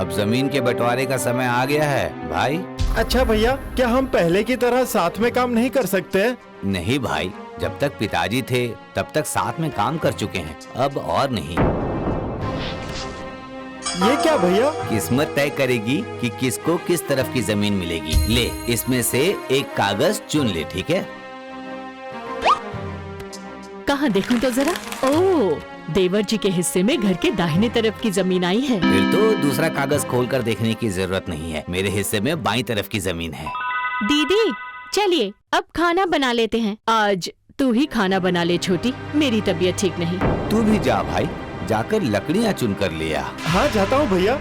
अब जमीन के बंटवारे का समय आ गया है भाई। अच्छा भैया, क्या हम पहले की तरह साथ में काम नहीं कर सकते? नहीं भाई, जब तक पिताजी थे तब तक साथ में काम कर चुके हैं, अब और नहीं। ये क्या भैया? किस्मत तय करेगी कि किसको किस तरफ की जमीन मिलेगी। ले, इसमें से एक कागज चुन ले, ठीक है? कहाँ देखूं तो जरा। ओह, देवर जी के हिस्से में घर के दाहिने तरफ की जमीन आई है। फिर तो दूसरा कागज खोलकर देखने की जरूरत नहीं है। मेरे हिस्से में बाईं तरफ की जमीन है। दीदी चलिए अब खाना बना लेते हैं। आज तू ही खाना बना ले छोटी, मेरी तबीयत ठीक नहीं। तू भी जा भाई, जाकर लकड़ियाँ चुन कर ले आ। हाँ जाता हूँ भैया।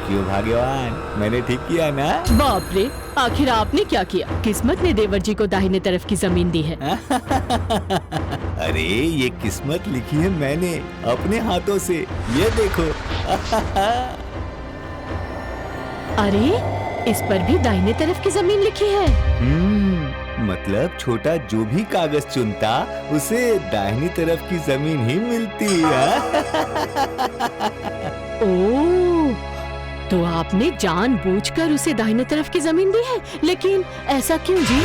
क्यों भाग्यवान, मैंने ठीक किया ना? बाप रे, आखिर आपने क्या किया? किस्मत ने देवर जी को दाहिने तरफ की जमीन दी है। अरे ये किस्मत लिखी है मैंने अपने हाथों से, ये देखो। अरे इस पर भी दाहिने तरफ की जमीन लिखी है। मतलब छोटा जो भी कागज चुनता उसे दाहिनी तरफ की जमीन ही मिलती है। ओह, तो आपने जानबूझकर उसे दाहिने तरफ की जमीन दी है, लेकिन ऐसा क्यों जी?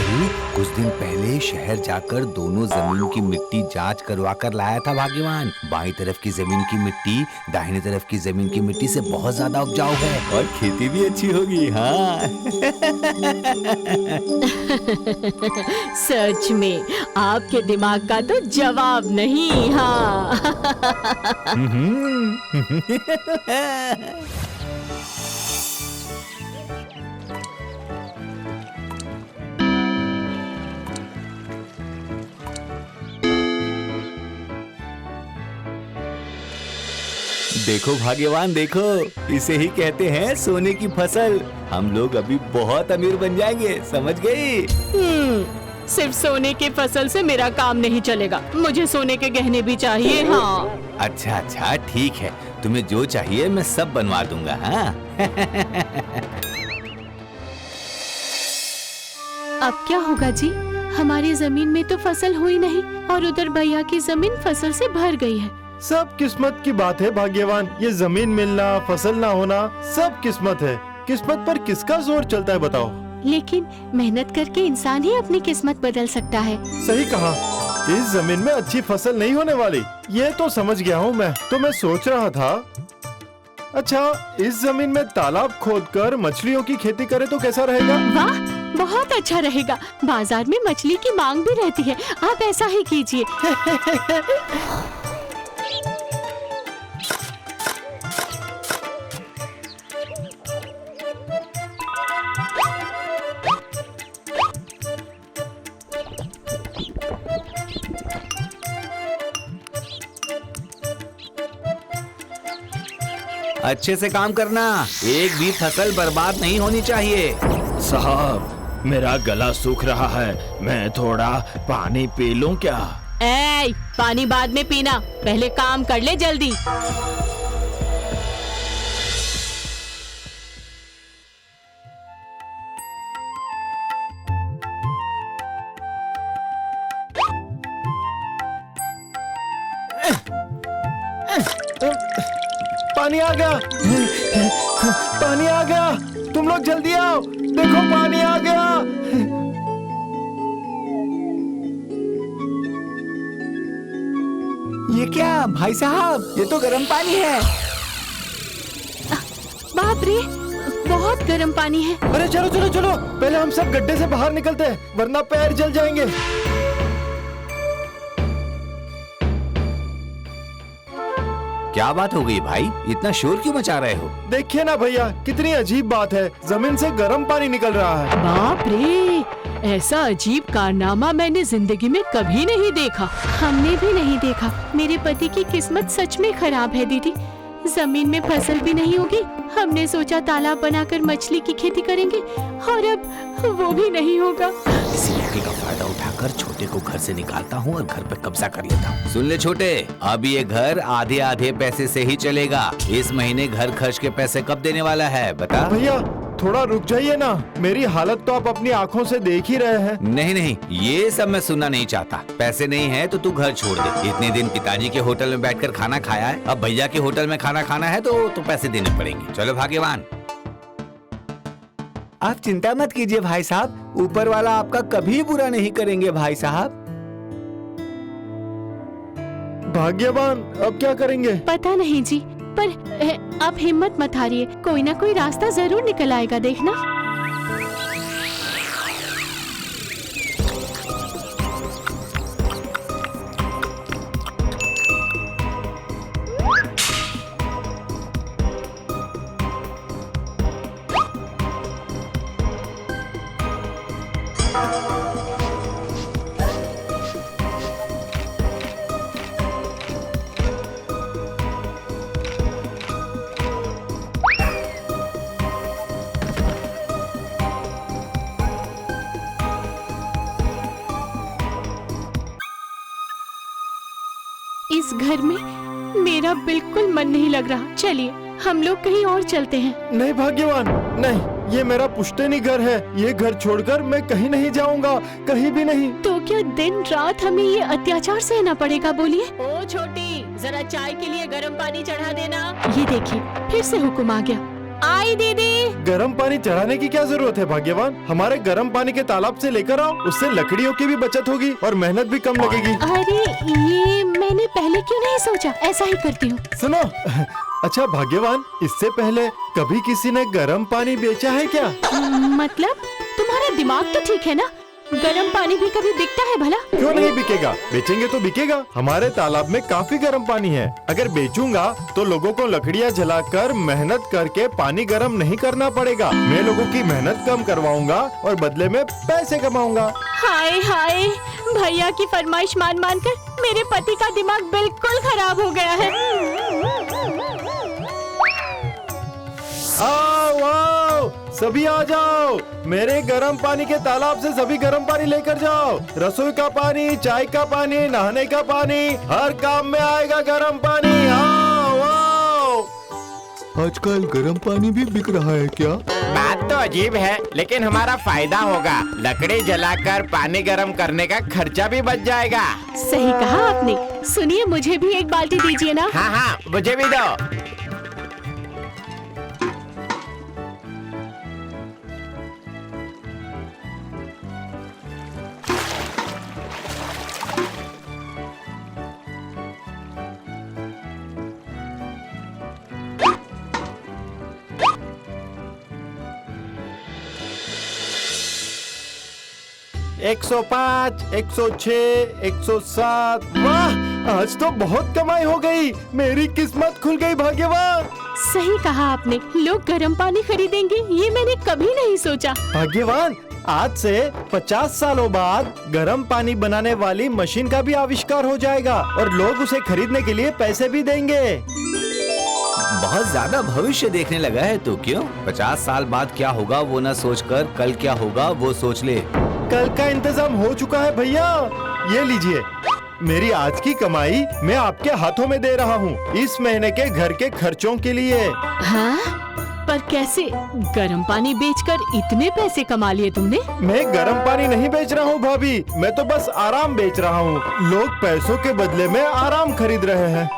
कुछ दिन पहले शहर जाकर दोनों जमीन की मिट्टी जांच करवा कर लाया था भाग्यवान। बाईं तरफ की जमीन की मिट्टी दाहिनी तरफ की जमीन की मिट्टी से बहुत ज्यादा उपजाऊ है और खेती भी अच्छी होगी। हाँ। सच में आपके दिमाग का तो जवाब नहीं। हाँ। देखो भाग्यवान, देखो, इसे ही कहते हैं सोने की फसल। हम लोग अभी बहुत अमीर बन जाएंगे, समझ गई? सिर्फ सोने की फसल से मेरा काम नहीं चलेगा, मुझे सोने के गहने भी चाहिए। हाँ। अच्छा अच्छा ठीक है, तुम्हें जो चाहिए मैं सब बनवा दूंगा। हाँ। अब क्या होगा जी? हमारी जमीन में तो फसल हुई नहीं और उधर भैया की जमीन फसल से भर गई है। सब किस्मत की बात है भाग्यवान। ये जमीन मिलना, फसल ना होना, सब किस्मत है। किस्मत पर किसका जोर चलता है बताओ? लेकिन मेहनत करके इंसान ही अपनी किस्मत बदल सकता है। सही कहा। इस जमीन में अच्छी फसल नहीं होने वाली, ये तो समझ गया हूँ मैं। तो मैं सोच रहा था, अच्छा इस जमीन में तालाब खोदकर मछलियों की खेती करे तो कैसा रहेगा? वाह, बहुत अच्छा रहेगा। बाजार में मछली की मांग भी रहती है, आप ऐसा ही कीजिए। अच्छे से काम करना, एक भी फसल बर्बाद नहीं होनी चाहिए। साहब, मेरा गला सूख रहा है, मैं थोड़ा पानी पी लूं क्या? ऐ, पानी बाद में पीना, पहले काम कर ले जल्दी। पानी आ गया, पानी आ गया, तुम लोग जल्दी आओ, देखो पानी आ गया। ये क्या भाई साहब, ये तो गर्म पानी है। बाप रे, बहुत गर्म पानी है। अरे चलो चलो चलो, पहले हम सब गड्ढे से बाहर निकलते हैं, वरना पैर जल जाएंगे। क्या बात हो गई भाई, इतना शोर क्यों मचा रहे हो? देखिए ना भैया, कितनी अजीब बात है, जमीन से गर्म पानी निकल रहा है। बाप रे, ऐसा अजीब कारनामा मैंने जिंदगी में कभी नहीं देखा। हमने भी नहीं देखा। मेरे पति की किस्मत सच में खराब है दीदी। जमीन में फसल भी नहीं होगी। हमने सोचा तालाब बनाकर मछली की खेती करेंगे और अब वो भी नहीं होगा। इसी मौके का फायदा उठाकर छोटे को घर से निकालता हूँ और घर पे कब्जा कर लेता हूँ। सुन ले छोटे, अब ये घर आधे आधे पैसे से ही चलेगा। इस महीने घर खर्च के पैसे कब देने वाला है बता? भैया थोड़ा रुक जाइए ना, मेरी हालत तो आप अपनी आंखों से देख ही रहे हैं। नहीं नहीं, ये सब मैं सुनना नहीं चाहता। पैसे नहीं है तो तू घर छोड़ दे। इतने दिन पिताजी के होटल में बैठकर खाना खाया है, अब भैया के होटल में खाना खाना है तो पैसे देने पड़ेंगे। चलो भाग्यवान। आप चिंता मत कीजिए भाई साहब, ऊपर वाला आपका कभी बुरा नहीं करेंगे भाई साहब। भाग्यवान, अब क्या करेंगे? पता नहीं जी, पर आप हिम्मत मत हारिए, कोई ना कोई रास्ता जरूर निकल आएगा, देखना। इस घर में मेरा बिल्कुल मन नहीं लग रहा। चलिए हम लोग कहीं और चलते हैं। नहीं भाग्यवान, नहीं, ये मेरा पुश्तैनी घर है। ये घर छोड़कर मैं कहीं नहीं जाऊंगा, कहीं भी नहीं। तो क्या दिन रात हमें ये अत्याचार सहना पड़ेगा? बोलिए। ओ छोटी, जरा चाय के लिए गर्म पानी चढ़ा देना। ये देखिए, फिर से हुक्म आ गया। आई दीदी। गर्म पानी चढ़ाने की क्या जरूरत है भाग्यवान? हमारे गर्म पानी के तालाब से लेकर आओ, उससे लकड़ियों की भी बचत होगी और मेहनत भी कम लगेगी। अरे ये मैंने पहले क्यों नहीं सोचा, ऐसा ही करती हूँ। सुनो, अच्छा भाग्यवान, इससे पहले कभी किसी ने गर्म पानी बेचा है क्या? मतलब तुम्हारा दिमाग तो ठीक है ना? गर्म पानी भी कभी बिकता है भला? क्यों नहीं बिकेगा, बेचेंगे तो बिकेगा। हमारे तालाब में काफी गर्म पानी है। अगर बेचूंगा तो लोगों को लकड़ियां जलाकर मेहनत करके पानी गर्म नहीं करना पड़ेगा। मैं लोगों की मेहनत कम करवाऊंगा और बदले में पैसे कमाऊंगा। हाय हाय, भैया की फरमाइश मान मान कर मेरे पति का दिमाग बिल्कुल खराब हो गया है। आओ आओ, सभी आ जाओ, मेरे गर्म पानी के तालाब से सभी गर्म पानी लेकर जाओ। रसोई का पानी, चाय का पानी, नहाने का पानी, हर काम में आएगा गर्म पानी। आओ आओ। आजकल गर्म पानी भी बिक रहा है क्या? बात तो अजीब है, लेकिन हमारा फायदा होगा। लकड़ी जलाकर पानी गर्म करने का खर्चा भी बच जाएगा। सही कहा आपने। सुनिए, मुझे भी एक बाल्टी दीजिए ना। हाँ हाँ, मुझे भी दो। एक 105, 106, 107। वाह, आज तो बहुत कमाई हो गई। मेरी किस्मत खुल गई भाग्यवान। सही कहा आपने, लोग गर्म पानी खरीदेंगे, ये मैंने कभी नहीं सोचा। भाग्यवान, आज से 50 सालों बाद गर्म पानी बनाने वाली मशीन का भी आविष्कार हो जाएगा और लोग उसे खरीदने के लिए पैसे भी देंगे। बहुत ज्यादा भविष्य देखने लगा है तू, क्यों? 50 साल बाद क्या होगा वो न सोचकर कल क्या होगा वो सोच ले। कल का इंतजाम हो चुका है भैया। ये लीजिए, मेरी आज की कमाई मैं आपके हाथों में दे रहा हूँ, इस महीने के घर के खर्चों के लिए। हाँ? पर कैसे? गर्म पानी बेचकर इतने पैसे कमा लिए तुमने? मैं गर्म पानी नहीं बेच रहा हूँ भाभी, मैं तो बस आराम बेच रहा हूँ। लोग पैसों के बदले में आराम खरीद रहे हैं।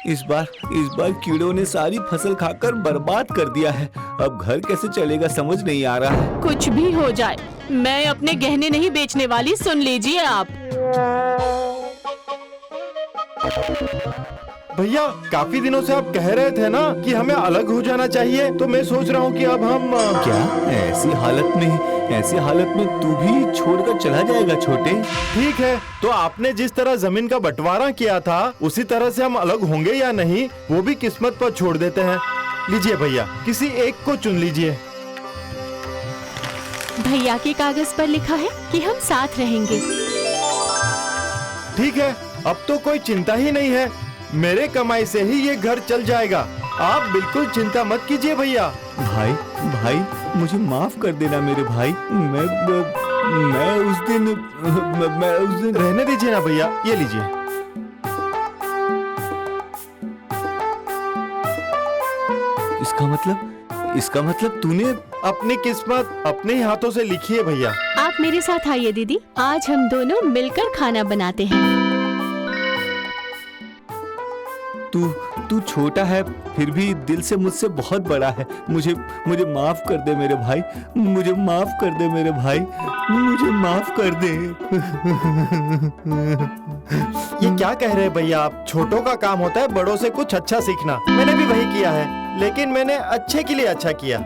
इस बार कीड़ों ने सारी फसल खाकर बर्बाद कर दिया है। अब घर कैसे चलेगा समझ नहीं आ रहा है। कुछ भी हो जाए, मैं अपने गहने नहीं बेचने वाली, सुन लीजिए आप। भैया, काफी दिनों से आप कह रहे थे ना कि हमें अलग हो जाना चाहिए, तो मैं सोच रहा हूँ कि अब हम क्या ऐसी हालत में तू भी छोड़कर चला जाएगा छोटे? ठीक है, तो आपने जिस तरह जमीन का बंटवारा किया था उसी तरह से हम अलग होंगे या नहीं वो भी किस्मत पर छोड़ देते हैं। लीजिए भैया, किसी एक को चुन लीजिए। भैया के कागज पर लिखा है कि हम साथ रहेंगे। ठीक है, अब तो कोई चिंता ही नहीं है। मेरे कमाई से ही ये घर चल जाएगा। आप बिल्कुल चिंता मत कीजिए भैया। भाई भाई मुझे माफ कर देना मेरे भाई। मैं उस दिन रहने दीजिए ना भैया, ये लीजिए। इसका मतलब तूने अपनी किस्मत अपने ही हाथों से लिखी है भैया। आप मेरे साथ आइए दीदी, आज हम दोनों मिलकर खाना बनाते हैं। तू छोटा है फिर भी दिल से मुझसे बहुत बड़ा है। मुझे माफ कर दे मेरे भाई, मुझे माफ कर दे मेरे भाई, मुझे माफ कर दे। ये क्या कह रहे हैं भैया आप? छोटों का काम होता है बड़ों से कुछ अच्छा सीखना। मैंने भी वही किया है, लेकिन मैंने अच्छे के लिए अच्छा किया।